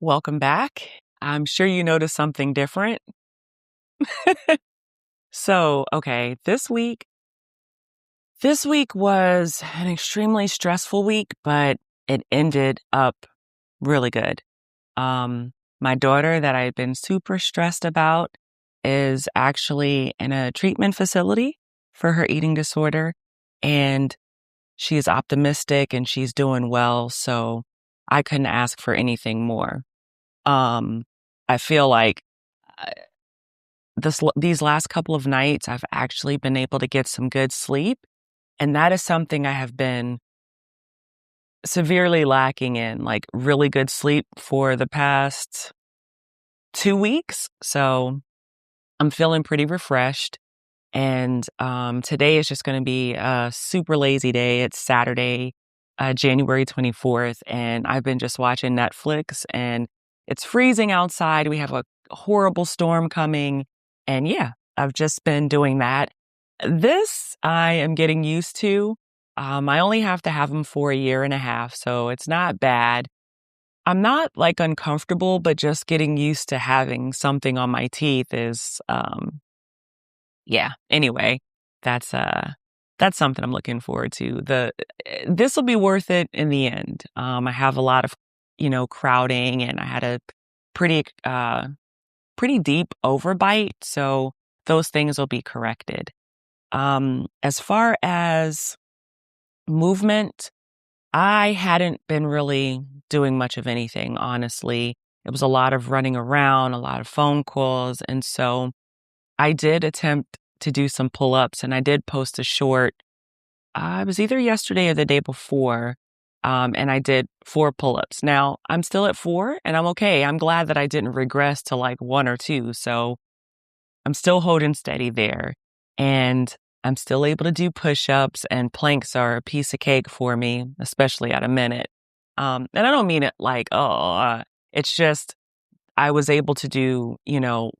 Welcome back. I'm sure you noticed something different. Okay, this week was an extremely stressful week, but it ended up really good. My daughter that I've been super stressed about is actually in a treatment facility for her eating disorder, and she is optimistic and she's doing well, so I couldn't ask for anything more. Um, I feel like uh, these last couple of nights, I've actually been able to get some good sleep, and that is something I have been severely lacking in, like really good sleep for the past 2 weeks. So I'm feeling pretty refreshed. And today is just going to be a super lazy day. It's Saturday, January 24th, and I've been just watching Netflix, and it's freezing outside. We have a horrible storm coming. And yeah, I've just been doing that. This I am getting used to. I only have to have them for a year and a half, so it's not bad. I'm not like uncomfortable, but just getting used to having something on my teeth is yeah. Anyway, that's uh that's something I'm looking forward to. This will be worth it in the end. I have a lot of, crowding, and I had a pretty pretty deep overbite, so those things will be corrected. As far as movement, I hadn't been really doing much of anything, honestly. It was a lot of running around, a lot of phone calls, and so I did attempt to do some pull-ups, and I did post a short. It was either yesterday or the day before, and I did 4 pull-ups. Now, I'm still at 4, and I'm okay. I'm glad that I didn't regress to, like, 1 or 2, so I'm still holding steady there, and I'm still able to do push-ups, and planks are a piece of cake for me, especially at a minute. And I don't mean it like, "Oh," it's just I was able to do,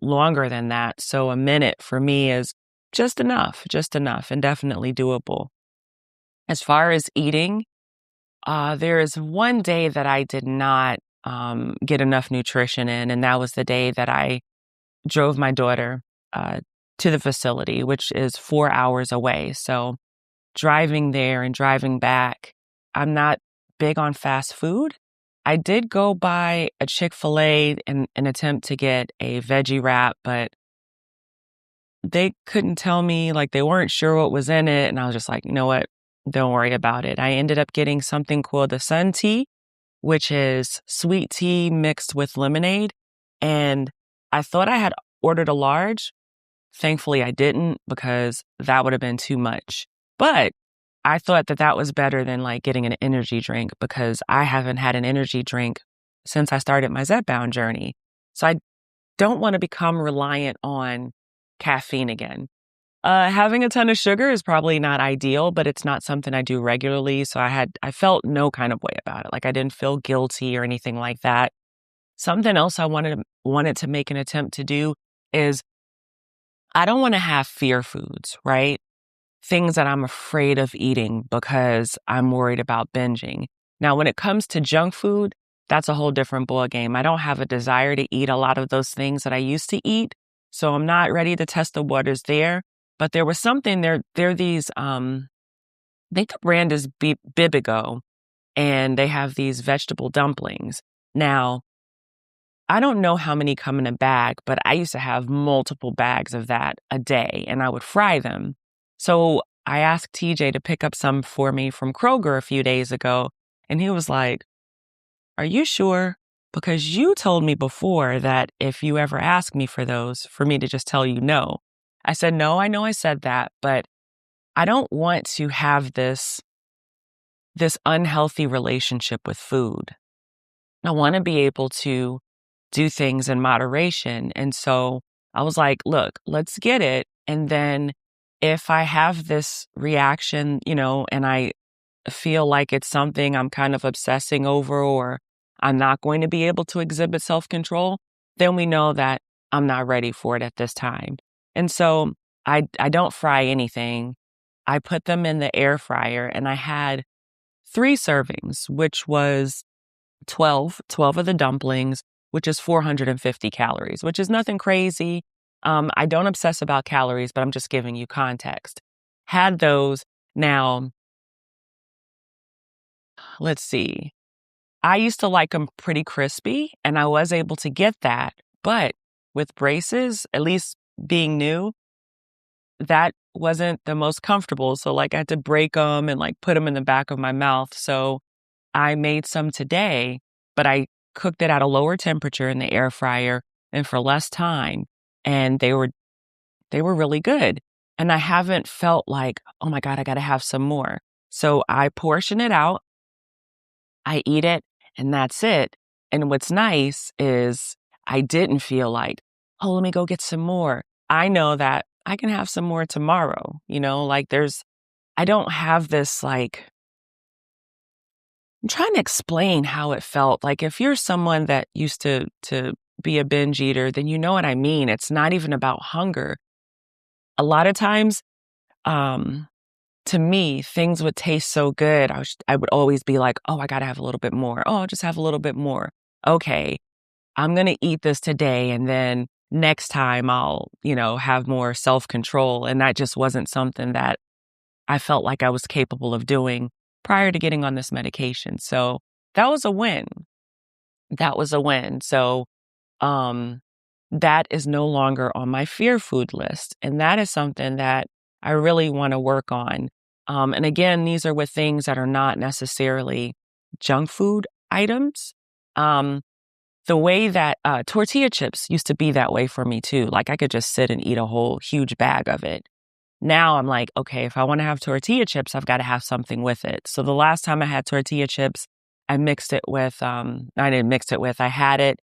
longer than that. So a minute for me is just enough, and definitely doable. As far as eating, there is one day that I did not get enough nutrition in, and that was the day that I drove my daughter uh, to the facility, which is 4 hours away. So driving there and driving back, I'm not big on fast food. I did go by a Chick-fil-A in an attempt to get a veggie wrap, but they couldn't tell me, like, they weren't sure what was in it, and I was just like, "You know what? Don't worry about it." I ended up getting something called the Sun Tea, which is sweet tea mixed with lemonade, and I thought I had ordered a large. Thankfully, I didn't, because that would have been too much. But I thought that that was better than, like, getting an energy drink, because I haven't had an energy drink since I started my Zepbound journey. So I don't want to become reliant on caffeine again. Having a ton of sugar is probably not ideal, but it's not something I do regularly. So I felt no kind of way about it. Like, I didn't feel guilty or anything like that. Something else I wanted to make an attempt to do is I don't want to have fear foods, right? Things that I'm afraid of eating because I'm worried about binging. Now, when it comes to junk food, that's a whole different ballgame. I don't have a desire to eat a lot of those things that I used to eat, so I'm not ready to test the waters there. But there was something there. There are these. I think the brand is Bibigo, and they have these vegetable dumplings. Now, I don't know how many come in a bag, but I used to have multiple bags of that a day, and I would fry them. So I asked TJ to pick up some for me from Kroger a few days ago, and he was like, "Are you sure? Because you told me before that if you ever ask me for those, for me to just tell you no." I said, "No, I know I said that, but I don't want to have this unhealthy relationship with food. I want to be able to do things in moderation." And so I was like, "Look, let's get it. And then if I have this reaction, and I feel like it's something I'm kind of obsessing over, or I'm not going to be able to exhibit self control, then we know that I'm not ready for it at this time." And so I don't fry anything. I put them in the air fryer, and I had 3 servings, which was 12 of the dumplings, which is 450 calories, which is nothing crazy. I don't obsess about calories, but I'm just giving you context. Had those. Now, let's see. I used to like them pretty crispy, and I was able to get that. But with braces, at least being new, that wasn't the most comfortable. So, like, I had to break them and like put them in the back of my mouth. So, I made some today, but I cooked it at a lower temperature in the air fryer and for less time. And they were really good. And I haven't felt like, oh my God, I got to have some more. So I portion it out, I eat it, and that's it. And what's nice is I didn't feel like, oh, let me go get some more. I know that I can have some more tomorrow. Like I don't have this like, I'm trying to explain how it felt. Like if you're someone that used to be a binge eater, then you know what I mean. It's not even about hunger. A lot of times, um, to me, things would taste so good. I would always be like, oh, I got to have a little bit more. Oh, I'll just have a little bit more. Okay, I'm going to eat this today. And then next time I'll, have more self-control. And that just wasn't something that I felt like I was capable of doing prior to getting on this medication. So that was a win. That was a win. So, um, that is no longer on my fear food list. And that is something that I really want to work on. And again, these are with things that are not necessarily junk food items. Um, the way that tortilla chips used to be that way for me too. Like I could just sit and eat a whole huge bag of it. Now I'm like, okay, if I want to have tortilla chips, I've got to have something with it. So the last time I had tortilla chips, I mixed it with, I didn't mix it with, I had it.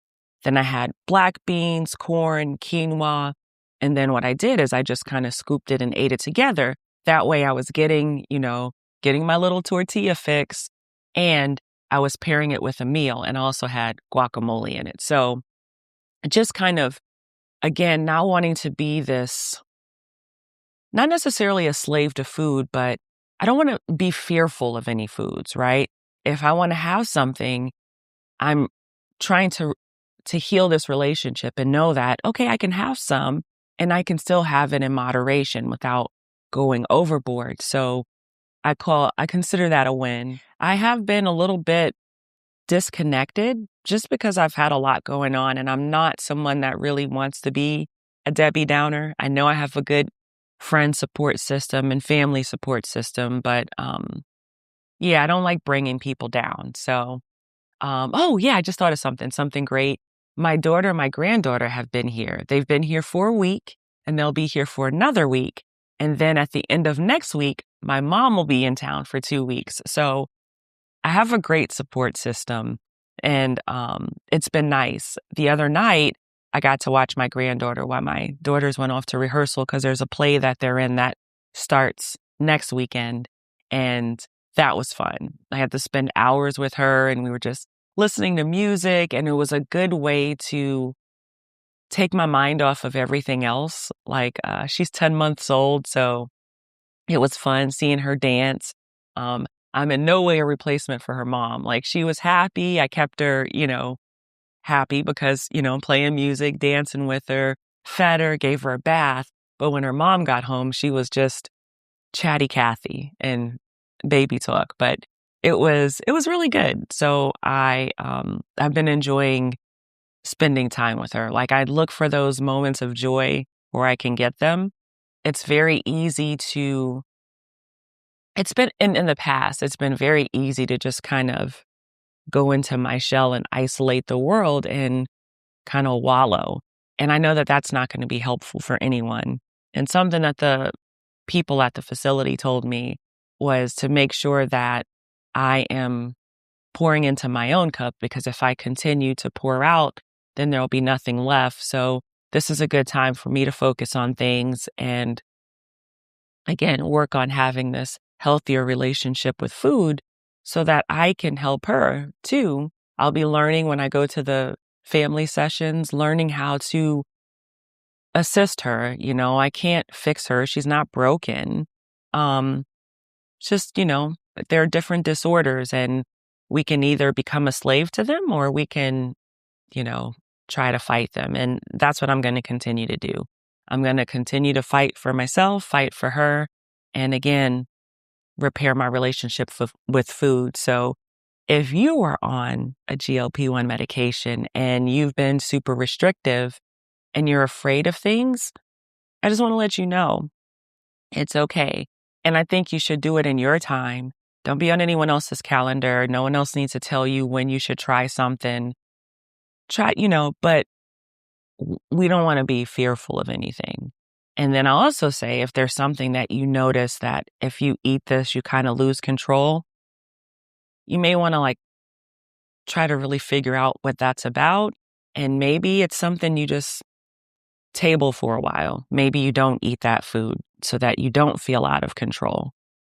Then I had black beans, corn, quinoa. And then what I did is I just kind of scooped it and ate it together. That way I was getting my little tortilla fix, and I was pairing it with a meal, and I also had guacamole in it. So just kind of, again, not wanting to be this, not necessarily a slave to food, but I don't want to be fearful of any foods, right? If I want to have something, I'm trying to heal this relationship and know that, okay, I can have some and I can still have it in moderation without going overboard. So I consider that a win. I have been a little bit disconnected just because I've had a lot going on, and I'm not someone that really wants to be a Debbie Downer. I know I have a good friend support system and family support system, but yeah, I don't like bringing people down. So, oh yeah, I just thought of something great. My daughter and my granddaughter have been here. They've been here for a week, and they'll be here for another week. And then at the end of next week, my mom will be in town for 2 weeks. So I have a great support system, and it's been nice. The other night, I got to watch my granddaughter while my daughters went off to rehearsal because there's a play that they're in that starts next weekend, and that was fun. I had to spend hours with her, and we were just listening to music, and it was a good way to take my mind off of everything else. Like, she's 10 months old, so it was fun seeing her dance. Um, I'm in no way a replacement for her mom. Like, she was happy. I kept her, happy because, I'm playing music, dancing with her, fed her, gave her a bath. But when her mom got home, she was just chatty Cathy and baby talk. But it was really good. So I've been enjoying spending time with her. Like, I look for those moments of joy where I can get them. It's very easy to It's been in the past, it's been very easy to just kind of go into my shell and isolate the world and kind of wallow. And I know that that's not going to be helpful for anyone. And something that the people at the facility told me was to make sure that I am pouring into my own cup, because if I continue to pour out, then there'll be nothing left. So this is a good time for me to focus on things and, again, work on having this healthier relationship with food so that I can help her too. I'll be learning when I go to the family sessions, learning how to assist her. I can't fix her. She's not broken. It's just, there are different disorders, and we can either become a slave to them or we can, you know, try to fight them. And that's what I'm going to continue to do. I'm going to continue to fight for myself, fight for her, and again, repair my relationship with food. So if you are on a GLP-1 medication and you've been super restrictive and you're afraid of things, I just want to let you know it's okay. And I think you should do it in your time. Don't be on anyone else's calendar. No one else needs to tell you when you should try something. But we don't want to be fearful of anything. And then I'll also say if there's something that you notice that if you eat this, you kind of lose control, you may want to try to really figure out what that's about. And maybe it's something you just table for a while. Maybe you don't eat that food so that you don't feel out of control.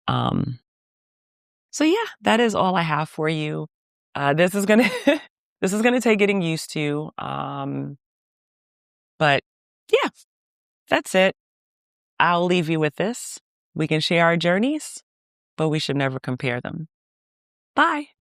So yeah, that is all I have for you. This is gonna this is gonna take getting used to. But yeah, that's it. I'll leave you with this. We can share our journeys, but we should never compare them. Bye.